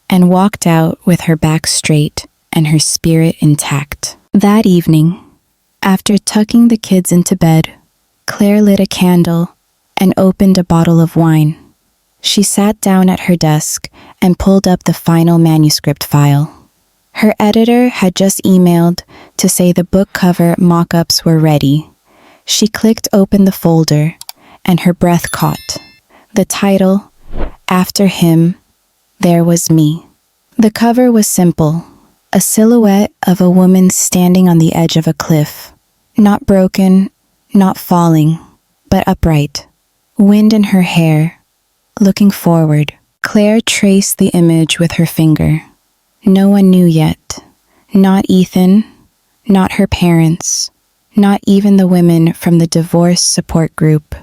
and walked out with her back straight and her spirit intact. That evening, after tucking the kids into bed, Claire lit a candle and opened a bottle of wine. She sat down at her desk and pulled up the final manuscript file. Her editor had just emailed to say the book cover mock-ups were ready. She clicked open the folder, and her breath caught. The title, After Him, There Was Me. The cover was simple, a silhouette of a woman standing on the edge of a cliff. Not broken, not falling, but upright. Wind in her hair, looking forward. Claire traced the image with her finger. No one knew yet. Not Ethan, not her parents, not even the women from the divorce support group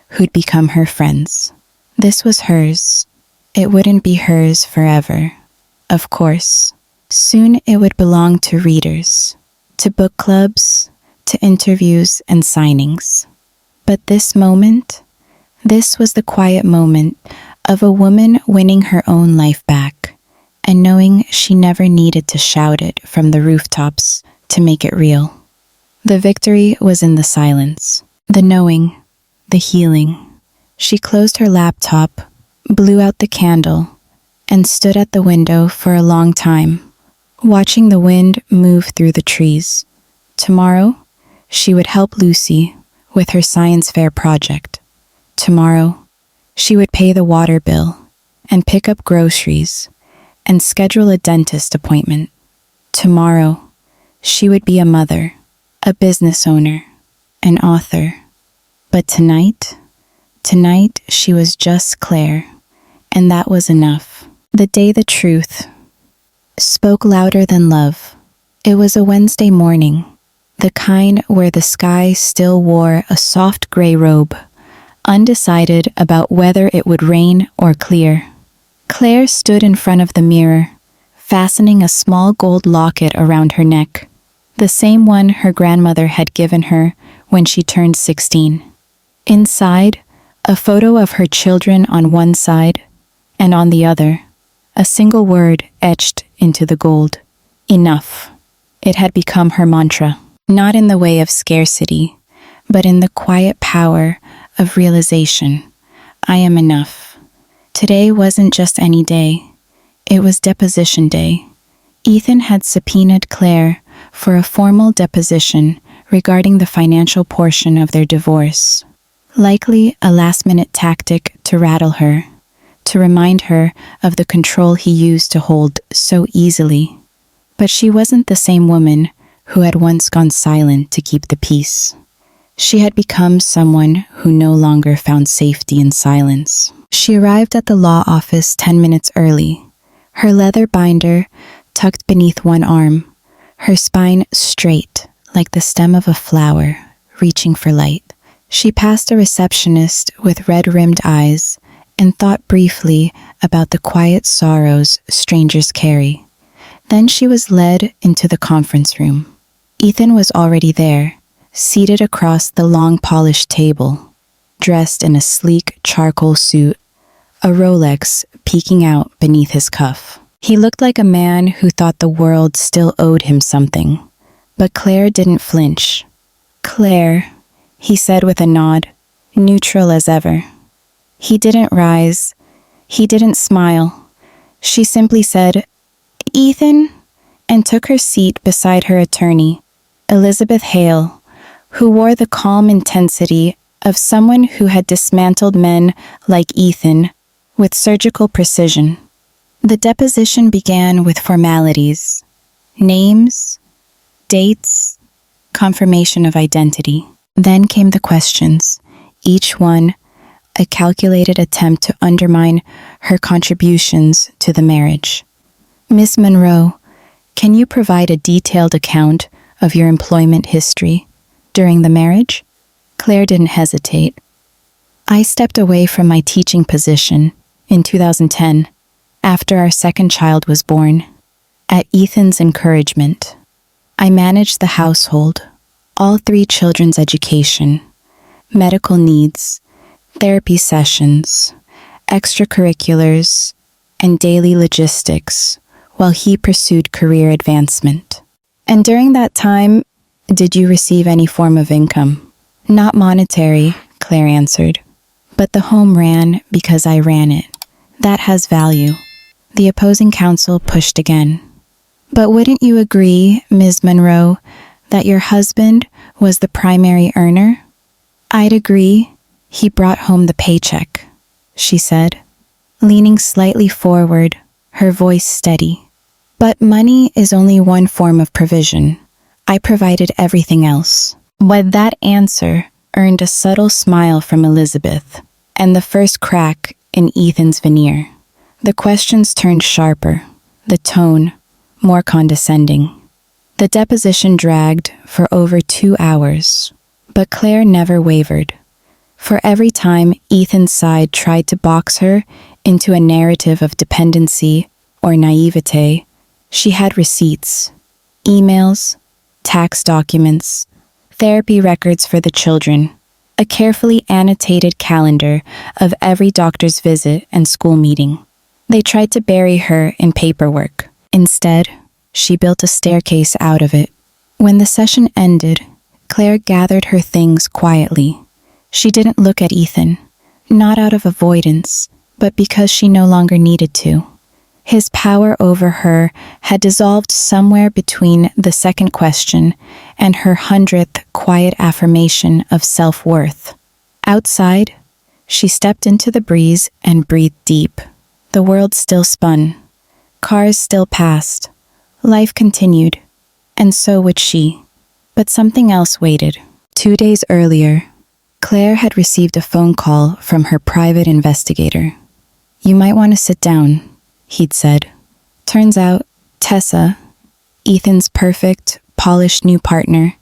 who'd become her friends. This was hers. It wouldn't be hers forever. Of course, soon it would belong to readers, to book clubs, to interviews and signings. But this moment, this was the quiet moment of a woman winning her own life back and knowing she never needed to shout it from the rooftops to make it real. The victory was in the silence, the knowing, the healing. She closed her laptop, blew out the candle, and stood at the window for a long time, watching the wind move through the trees. Tomorrow, she would help Lucy with her science fair project. Tomorrow, she would pay the water bill and pick up groceries and schedule a dentist appointment. Tomorrow, she would be a mother, a business owner, an author. But tonight she was just Claire, and that was enough. The day the truth spoke louder than love. It was a Wednesday morning, the kind where the sky still wore a soft gray robe, undecided about whether it would rain or clear. Claire stood in front of the mirror, fastening a small gold locket around her neck, the same one her grandmother had given her when she turned 16. Inside, a photo of her children on one side, and on the other, a single word etched into the gold. Enough. It had become her mantra, not in the way of scarcity, but in the quiet power of realization. I am enough. Today wasn't just any day. It was deposition day. Ethan had subpoenaed Claire for a formal deposition regarding the financial portion of their divorce. Likely a last-minute tactic to rattle her, to remind her of the control he used to hold so easily. But she wasn't the same woman who had once gone silent to keep the peace. She had become someone who no longer found safety in silence. She arrived at the law office 10 minutes early, her leather binder tucked beneath one arm, her spine straight like the stem of a flower, reaching for light. She passed a receptionist with red-rimmed eyes and thought briefly about the quiet sorrows strangers carry. Then she was led into the conference room. Ethan was already there, seated across the long polished table, dressed in a sleek charcoal suit, a Rolex peeking out beneath his cuff. He looked like a man who thought the world still owed him something. But Claire didn't flinch. "Claire," he said with a nod, neutral as ever. He didn't rise. He didn't smile. She simply said, "Ethan," and took her seat beside her attorney, Elizabeth Hale, who wore the calm intensity of someone who had dismantled men like Ethan with surgical precision. The deposition began with formalities, names, dates, confirmation of identity. Then came the questions, each one a calculated attempt to undermine her contributions to the marriage. "Miss Monroe, can you provide a detailed account of your employment history during the marriage?" Claire didn't hesitate. "I stepped away from my teaching position in 2010 after our second child was born. At Ethan's encouragement, I managed the household, all 3 children's education, medical needs, therapy sessions, extracurriculars, and daily logistics while he pursued career advancement. And during that time, did you receive any form of income? Not monetary, Claire answered. But the home ran because I ran it. That has value. The opposing counsel pushed again. But wouldn't you agree, Ms. Monroe, that your husband was the primary earner? I'd agree. He brought home the paycheck, she said, leaning slightly forward, her voice steady. But money is only one form of provision. I provided everything else. But that answer earned a subtle smile from Elizabeth, and the first crack in Ethan's veneer. The questions turned sharper, the tone more condescending. The deposition dragged for over 2 hours, but Claire never wavered. For every time Ethan's side tried to box her into a narrative of dependency or naivete, she had receipts, emails, tax documents, therapy records for the children, a carefully annotated calendar of every doctor's visit and school meeting. They tried to bury her in paperwork. Instead, she built a staircase out of it. When the session ended, Claire gathered her things quietly. She didn't look at Ethan, not out of avoidance, but because she no longer needed to. His power over her had dissolved somewhere between the second question and her 100th quiet affirmation of self-worth. Outside, she stepped into the breeze and breathed deep. The world still spun. Cars still passed. Life continued, and so would she. But something else waited. 2 days earlier, Claire had received a phone call from her private investigator. "You might want to sit down," he'd said. Turns out, Tessa, Ethan's perfect, polished new partner,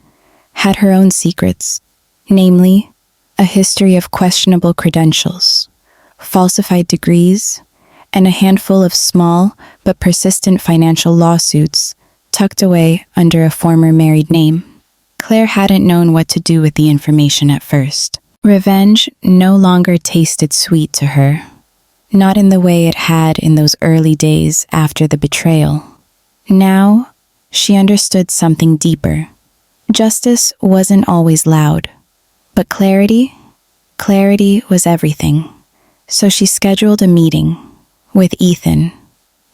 had her own secrets, namely, a history of questionable credentials, falsified degrees, and a handful of small but persistent financial lawsuits tucked away under a former married name. Claire hadn't known what to do with the information at first. Revenge no longer tasted sweet to her, not in the way it had in those early days after the betrayal. Now, she understood something deeper. Justice wasn't always loud, but clarity was everything. So she scheduled a meeting with Ethan.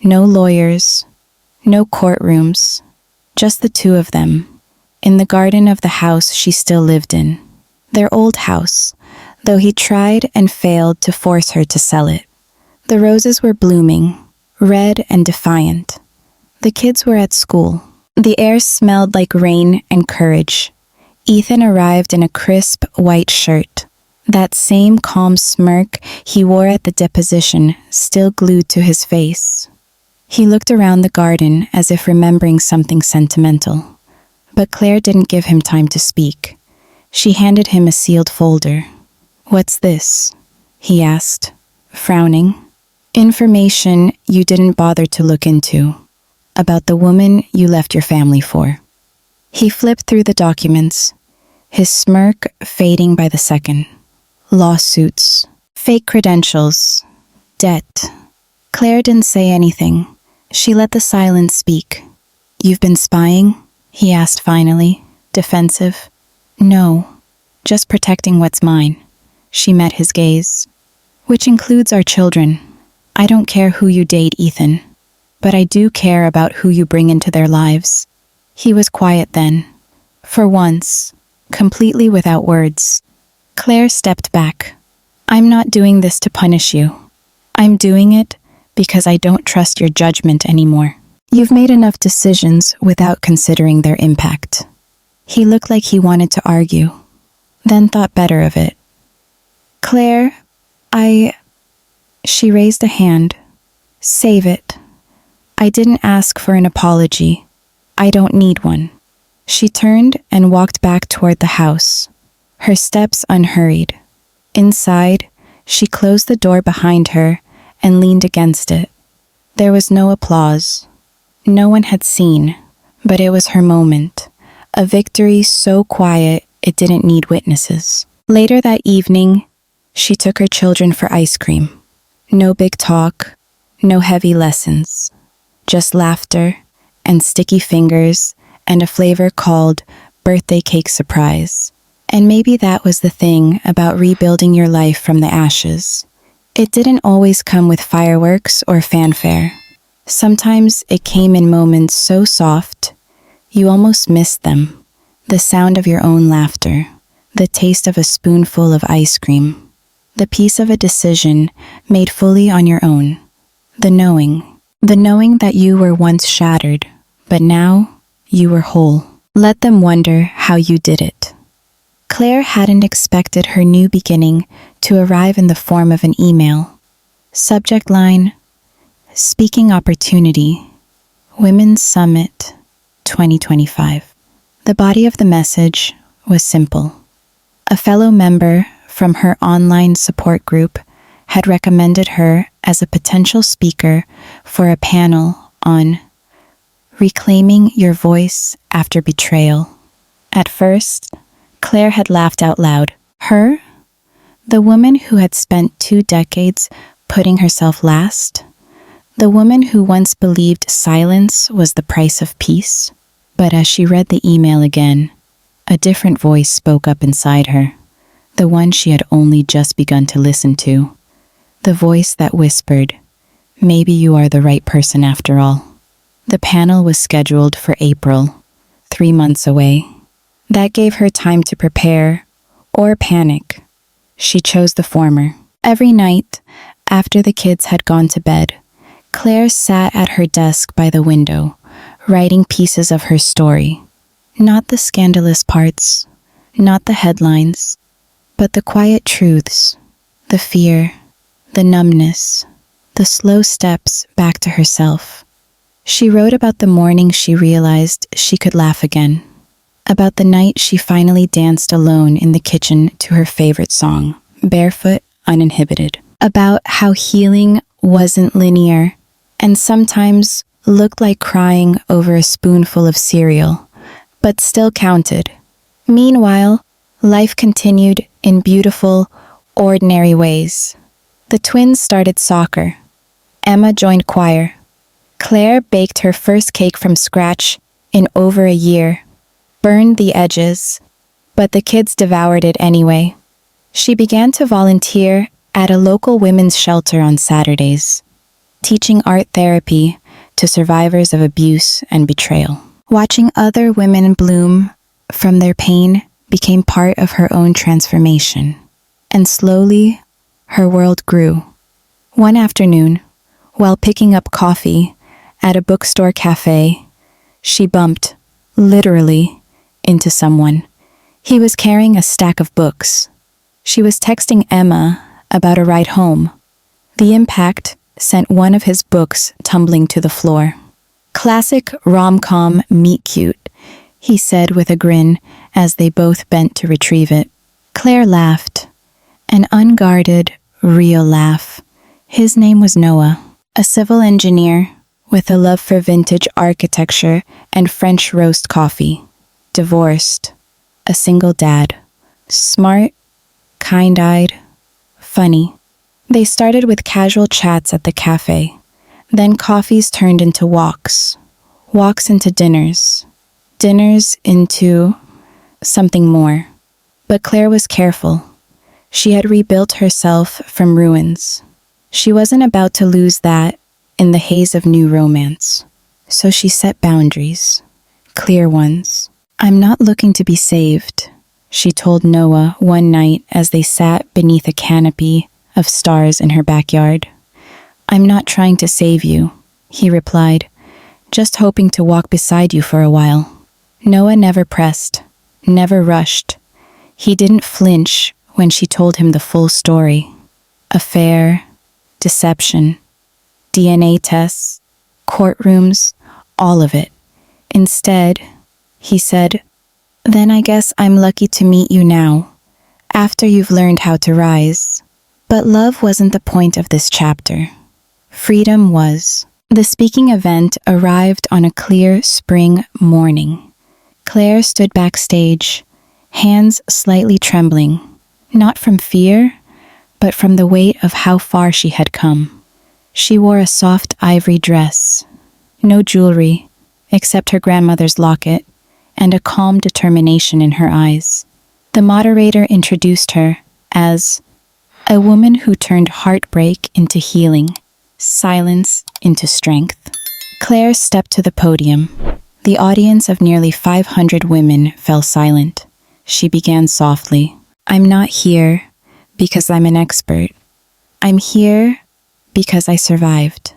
No lawyers, no courtrooms, just the two of them, in the garden of the house she still lived in. Their old house, though he tried and failed to force her to sell it. The roses were blooming, red and defiant. The kids were at school. The air smelled like rain and courage. Ethan arrived in a crisp white shirt. That same calm smirk he wore at the deposition still glued to his face. He looked around the garden as if remembering something sentimental. But Claire didn't give him time to speak. She handed him a sealed folder. "What's this?" he asked, frowning. "Information you didn't bother to look into, about the woman you left your family for." He flipped through the documents, his smirk fading by the second. Lawsuits, fake credentials, debt. Claire didn't say anything. She let the silence speak. "You've been spying?" he asked finally, defensive. "No, just protecting what's mine." She met his gaze. "Which includes our children. I don't care who you date, Ethan, but I do care about who you bring into their lives." He was quiet then, for once, completely without words. Claire stepped back. "I'm not doing this to punish you. I'm doing it because I don't trust your judgment anymore. You've made enough decisions without considering their impact." He looked like he wanted to argue, then thought better of it. "Claire, She raised a hand. "Save it. I didn't ask for an apology. I don't need one." She turned and walked back toward the house, her steps unhurried. Inside, she closed the door behind her and leaned against it. There was no applause. No one had seen, but it was her moment. A victory so quiet it didn't need witnesses. Later that evening, she took her children for ice cream. No big talk, no heavy lessons. just laughter and sticky fingers and a flavor called birthday cake surprise. And maybe that was the thing about rebuilding your life from the ashes. It didn't always come with fireworks or fanfare. Sometimes it came in moments so soft, you almost missed them. The sound of your own laughter, the taste of a spoonful of ice cream, the piece of a decision made fully on your own. The knowing that you were once shattered, but now you were whole. Let them wonder how you did it. Claire hadn't expected her new beginning to arrive in the form of an email. Subject line, Speaking Opportunity, Women's Summit 2025. The body of the message was simple. A fellow member from her online support group had recommended her as a potential speaker for a panel on reclaiming your voice after betrayal. At first, Claire had laughed out loud. Her? The woman who had spent 2 decades putting herself last? The woman who once believed silence was the price of peace? But as she read the email again, a different voice spoke up inside her, the one she had only just begun to listen to. The voice that whispered, maybe you are the right person after all. The panel was scheduled for April, 3 months away. That gave her time to prepare, or panic. She chose the former. Every night, after the kids had gone to bed, Claire sat at her desk by the window, writing pieces of her story. Not the scandalous parts, not the headlines, but the quiet truths, the fear, the numbness, the slow steps back to herself. She wrote about the morning she realized she could laugh again, about the night she finally danced alone in the kitchen to her favorite song, Barefoot, Uninhibited, about how healing wasn't linear and sometimes looked like crying over a spoonful of cereal, but still counted. Meanwhile, life continued in beautiful, ordinary ways. The twins started soccer. Emma joined choir. Claire baked her first cake from scratch in over a year, burned the edges, but the kids devoured it anyway. She began to volunteer at a local women's shelter on Saturdays, teaching art therapy to survivors of abuse and betrayal. Watching other women bloom from their pain became part of her own transformation, and slowly, her world grew. One afternoon, while picking up coffee at a bookstore cafe, she bumped, literally, into someone. He was carrying a stack of books. She was texting Emma about a ride home. The impact sent one of his books tumbling to the floor. Classic rom-com meet cute, he said with a grin as they both bent to retrieve it. Claire laughed. An unguarded, real laugh. His name was Noah, a civil engineer with a love for vintage architecture and French roast coffee. Divorced. A single dad. Smart, kind-eyed, funny. They started with casual chats at the cafe. Then coffees turned into walks. Walks into dinners. Dinners into something more. But Claire was careful. She had rebuilt herself from ruins. She wasn't about to lose that in the haze of new romance. So she set boundaries. Clear ones. I'm not looking to be saved, she told Noah one night as they sat beneath a canopy of stars in her backyard. I'm not trying to save you, he replied, just hoping to walk beside you for a while. Noah never pressed, never rushed. He didn't flinch when she told him the full story. Affair, deception, DNA tests, courtrooms, all of it. Instead, he said, then I guess I'm lucky to meet you now, after you've learned how to rise. But love wasn't the point of this chapter. Freedom was. The speaking event arrived on a clear spring morning. Claire stood backstage, hands slightly trembling, not from fear, but from the weight of how far she had come. She wore a soft ivory dress, no jewelry, except her grandmother's locket, and a calm determination in her eyes. The moderator introduced her as a woman who turned heartbreak into healing, silence into strength. Claire stepped to the podium. The audience of nearly 500 women fell silent. She began softly. "I'm not here because I'm an expert. I'm here because I survived."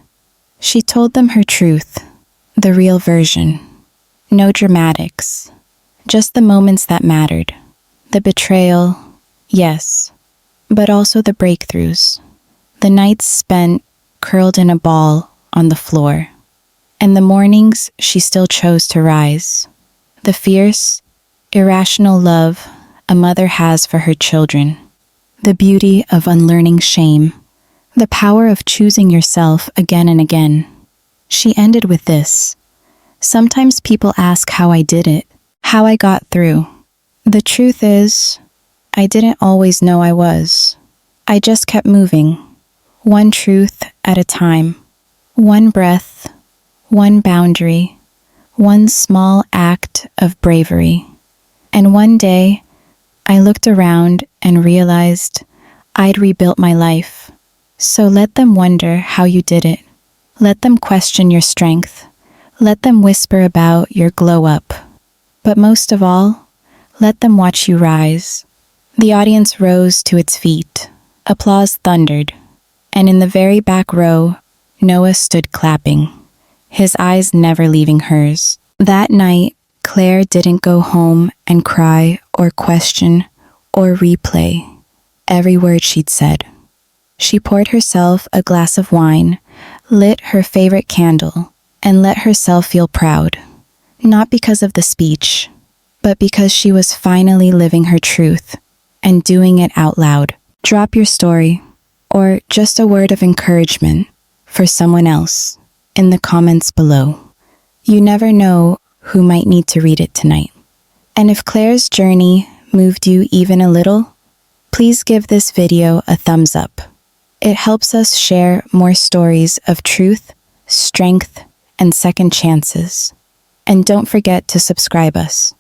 She told them her truth, the real version. No dramatics, just the moments that mattered. The betrayal, yes, but also the breakthroughs. The nights spent curled in a ball on the floor. And the mornings she still chose to rise. The fierce, irrational love a mother has for her children. The beauty of unlearning shame. The power of choosing yourself again and again. She ended with this. "Sometimes people ask how I did it, how I got through. The truth is, I didn't always know I was. I just kept moving, one truth at a time, one breath, one boundary, one small act of bravery. And one day, I looked around and realized I'd rebuilt my life. So let them wonder how you did it. Let them question your strength. Let them whisper about your glow up. But most of all, let them watch you rise." The audience rose to its feet. Applause thundered. And in the very back row, Noah stood clapping, his eyes never leaving hers. That night, Claire didn't go home and cry or question or replay every word she'd said. She poured herself a glass of wine, lit her favorite candle, and let herself feel proud. Not because of the speech, but because she was finally living her truth and doing it out loud. Drop your story, or just a word of encouragement for someone else, in the comments below. You never know who might need to read it tonight. And if Claire's journey moved you even a little, please give this video a thumbs up. It helps us share more stories of truth, strength, and second chances. And don't forget to subscribe us.